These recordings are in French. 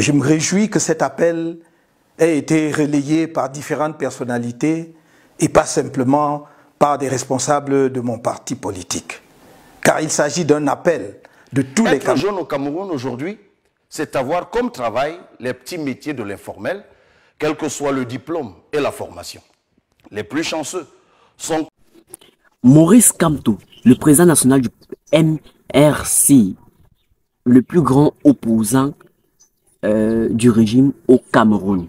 Je me réjouis que cet appel ait été relayé par différentes personnalités et pas simplement par des responsables de mon parti politique. Car il s'agit d'un appel de tous les Camerounais. Être jeune au Cameroun aujourd'hui, c'est avoir comme travail les petits métiers de l'informel, quel que soit le diplôme et la formation. Les plus chanceux sont... Maurice Kamto, le président national du MRC, le plus grand opposant du régime au Cameroun.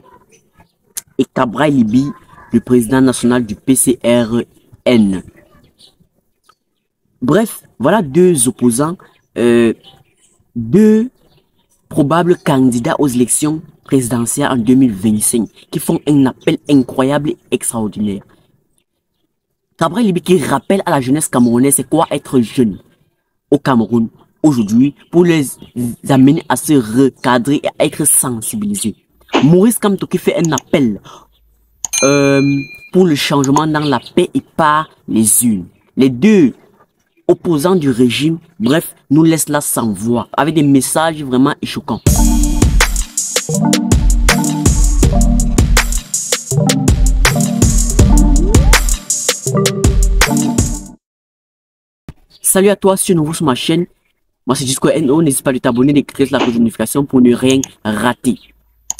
Et Cabral Libi, le président national du PCRN. Bref, voilà deux opposants, deux probables candidats aux élections présidentielles en 2025 qui font un appel incroyable et extraordinaire. Cabral Libi qui rappelle à la jeunesse camerounaise c'est quoi être jeune au Cameroun aujourd'hui pour les amener à se recadrer et à être sensibilisés. Maurice Kamto qui fait un appel pour le changement dans la paix et par les urnes. Les deux opposants du régime, bref, nous laissent là sans voix, avec des messages vraiment choquants. Salut à toi, si tu es nouveau sur ma chaîne, moi c'est Jusqu'au NO, n'hésite pas à t'abonner, d'activer la cloche de notification pour ne rien rater.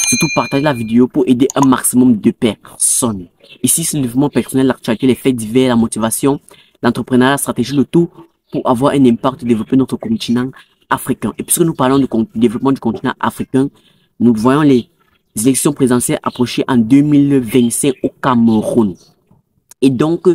Surtout partage la vidéo pour aider un maximum de personnes. Ici c'est le développement personnel, l'actualité, les faits divers, la motivation, l'entrepreneuriat, la stratégie, le tout pour avoir un impact, développer notre continent africain. Et puisque nous parlons de développement du continent africain, nous voyons les élections présidentielles approcher en 2025 au Cameroun. Et donc,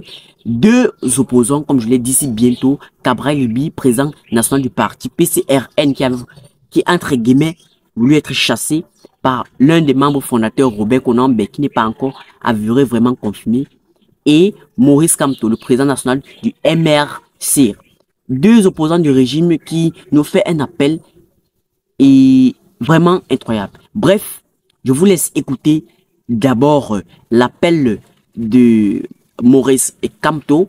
deux opposants, comme je l'ai dit ici bientôt, Cabral Libi, président national du parti PCRN, qui entre guillemets, voulu être chassé par l'un des membres fondateurs, Robert Konambe, qui n'est pas encore avéré vraiment confirmé, et Maurice Kamto, le président national du MRC. Deux opposants du régime qui nous fait un appel et vraiment incroyable. Bref, je vous laisse écouter d'abord l'appel de Maurice et Kamto,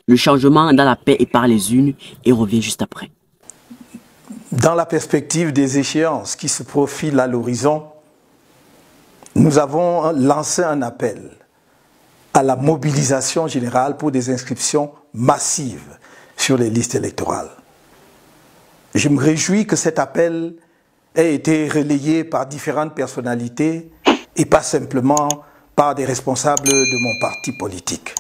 le changement dans la paix et par les urnes, et revient juste après. Dans la perspective des échéances qui se profilent à l'horizon, nous avons lancé un appel à la mobilisation générale pour des inscriptions massives sur les listes électorales. Je me réjouis que cet appel ait été relayé par différentes personnalités et pas simplement par des responsables de mon parti politique.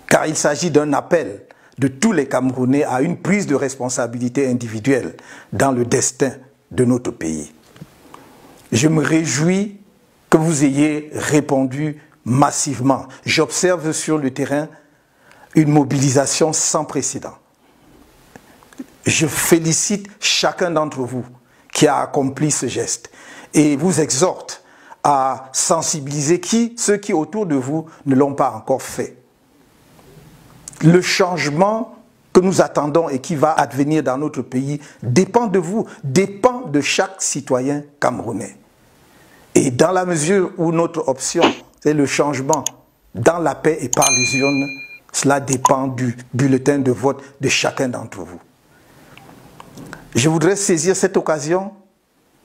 Car il s'agit d'un appel de tous les Camerounais à une prise de responsabilité individuelle dans le destin de notre pays. Je me réjouis que vous ayez répondu massivement. J'observe sur le terrain une mobilisation sans précédent. Je félicite chacun d'entre vous qui a accompli ce geste et vous exhorte à sensibiliser ceux qui autour de vous ne l'ont pas encore fait. Le changement que nous attendons et qui va advenir dans notre pays dépend de vous, dépend de chaque citoyen camerounais. Et dans la mesure où notre option, c'est le changement dans la paix et par les urnes, cela dépend du bulletin de vote de chacun d'entre vous. Je voudrais saisir cette occasion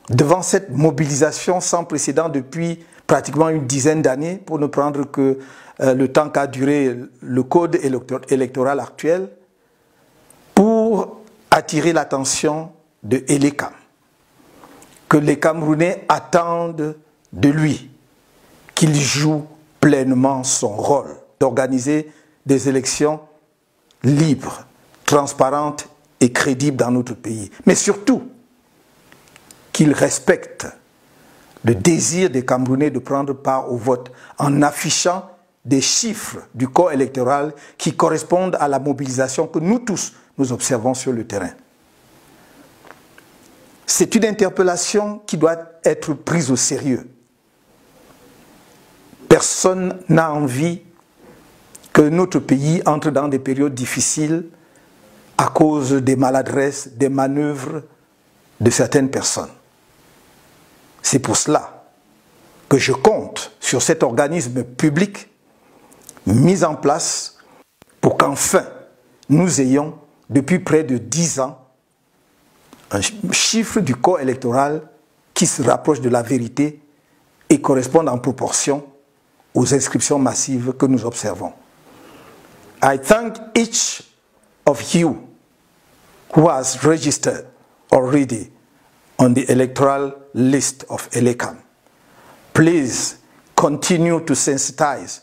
devant cette mobilisation sans précédent depuis pratiquement une dizaine d'années, pour ne prendre que le temps qu'a duré le code électoral actuel, pour attirer l'attention de Elekam, que les Camerounais attendent de lui, qu'il joue pleinement son rôle d'organiser des élections libres, transparentes et crédibles dans notre pays. Mais surtout, qu'il respecte le désir des Camerounais de prendre part au vote en affichant des chiffres du corps électoral qui correspondent à la mobilisation que nous tous, nous observons sur le terrain. C'est une interpellation qui doit être prise au sérieux. Personne n'a envie que notre pays entre dans des périodes difficiles à cause des maladresses, des manœuvres de certaines personnes. C'est pour cela que je compte sur cet organisme public mis en place pour qu'enfin nous ayons, depuis près de 10 ans, un chiffre du corps électoral qui se rapprochent de la vérité et correspondent en proportion aux inscriptions massives que nous observons. I thank each of you who has registered already on the electoral list of ELECAM. Please continue to sensitize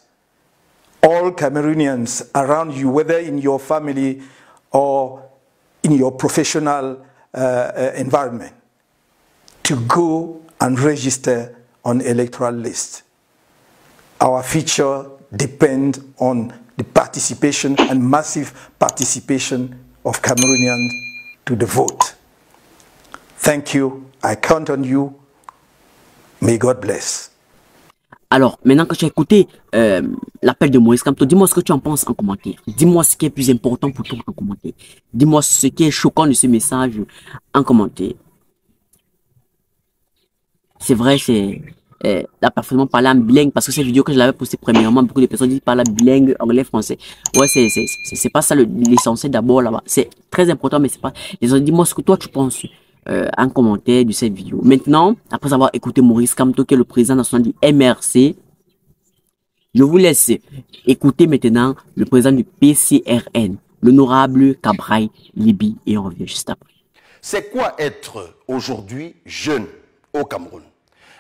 all Cameroonians around you, whether in your family or in your professional environment, to go and register on electoral list. Our future depends on the participation and massive participation of Cameroonians to the vote. Thank you. I count on you. May God bless. Alors, maintenant que tu as écouté l'appel de Moïse Kamto, dis-moi ce que tu en penses en commentaire. Dis-moi ce qui est plus important pour toi en commentaire. Dis-moi ce qui est choquant de ce message en commentaire. C'est vrai, c'est là parfaitement parler en bilingue, parce que cette vidéo que je l'avais postée premièrement, beaucoup de personnes disent parler bilingue, anglais, français. Ouais, c'est pas ça l'essentiel d'abord là-bas. C'est très important, mais c'est pas. Dis-moi ce que toi tu penses en commentaire de cette vidéo. Maintenant, après avoir écouté Maurice Kamto, qui est le président national du MRC, je vous laisse écouter maintenant le président du PCRN, l'honorable Cabral Libi, et on revient juste après. C'est quoi être aujourd'hui jeune au Cameroun?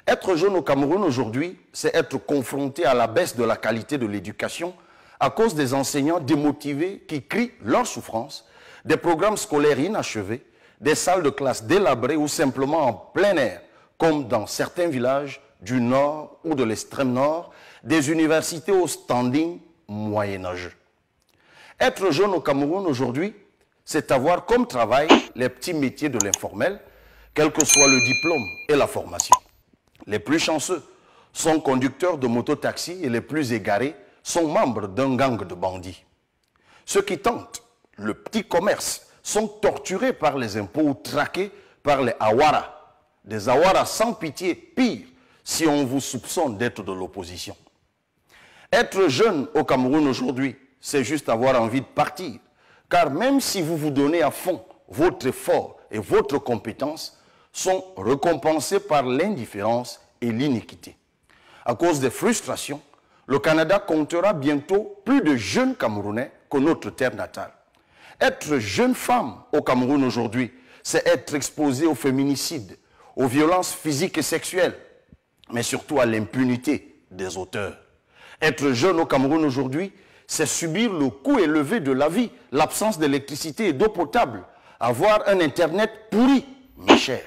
Être jeune au Cameroun aujourd'hui, c'est être confronté à la baisse de la qualité de l'éducation à cause des enseignants démotivés qui crient leur souffrance, des programmes scolaires inachevés, des salles de classe délabrées ou simplement en plein air, comme dans certains villages du nord ou de l'extrême nord, des universités au standing moyenâgeux. Être jeune au Cameroun aujourd'hui, c'est avoir comme travail les petits métiers de l'informel, quel que soit le diplôme et la formation. Les plus chanceux sont conducteurs de mototaxi et les plus égarés sont membres d'un gang de bandits. Ceux qui tentent le petit commerce sont torturés par les impôts ou traqués par les Awara. Des Awara sans pitié, pire si on vous soupçonne d'être de l'opposition. Être jeune au Cameroun aujourd'hui, c'est juste avoir envie de partir. Car même si vous vous donnez à fond, votre effort et votre compétence sont récompensés par l'indifférence et l'iniquité. À cause des frustrations, le Canada comptera bientôt plus de jeunes Camerounais que notre terre natale. Être jeune femme au Cameroun aujourd'hui, c'est être exposé au féminicide, aux violences physiques et sexuelles, mais surtout à l'impunité des auteurs. Être jeune au Cameroun aujourd'hui, c'est subir le coût élevé de la vie, l'absence d'électricité et d'eau potable, avoir un Internet pourri, mais cher.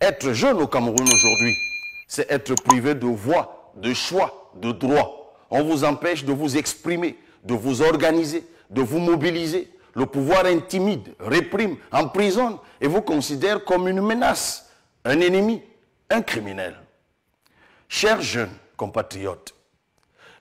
Être jeune au Cameroun aujourd'hui, c'est être privé de voix, de choix, de droits. On vous empêche de vous exprimer, de vous organiser, de vous mobiliser. Le pouvoir intimide, réprime, emprisonne et vous considère comme une menace, un ennemi, un criminel. Chers jeunes compatriotes,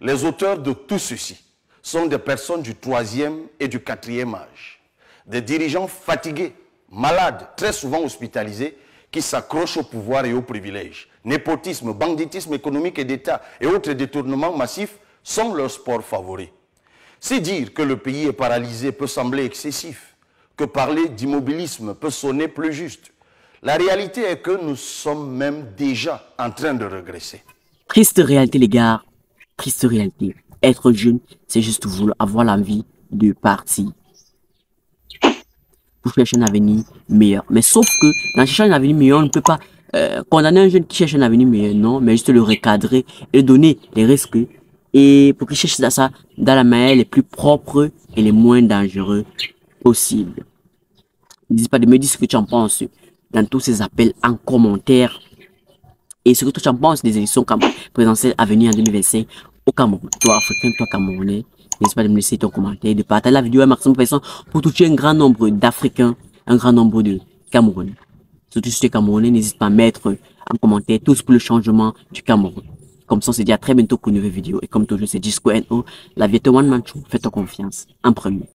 les auteurs de tout ceci sont des personnes du 3e et du 4e âge. Des dirigeants fatigués, malades, très souvent hospitalisés, qui s'accrochent au pouvoir et aux privilèges. Népotisme, banditisme économique et d'État et autres détournements massifs sont leurs sports favoris. C'est dire que le pays est paralysé peut sembler excessif, que parler d'immobilisme peut sonner plus juste. La réalité est que nous sommes même déjà en train de régresser. Triste réalité les gars, triste réalité. Être jeune, c'est juste vouloir avoir l'envie de partir. Pour chercher un avenir meilleur. Mais sauf que dans chercher un avenir meilleur, on ne peut pas condamner un jeune qui cherche un avenir meilleur, non, mais juste le recadrer et donner les risques et pour qu'il cherche ça dans la manière les plus propres et les moins dangereux possibles. N'hésite pas de me dire ce que tu en penses dans tous ces appels en commentaire et ce que toi tu en penses des élections présidentielles à venir en 2025 au Cameroun. Toi Africain, toi Camerounais, n'hésite pas de me laisser ton commentaire, de partager la vidéo à un maximum de personnes pour toucher un grand nombre d'Africains, un grand nombre de Camerounais. Surtout si tu es Camerounais, n'hésite pas à mettre en commentaire tous pour le changement du Cameroun. Comme ça, on se dit à très bientôt pour une nouvelle vidéo. Et comme toujours, c'est Disco NO, la vie est one man show. Fais-toi confiance en premier.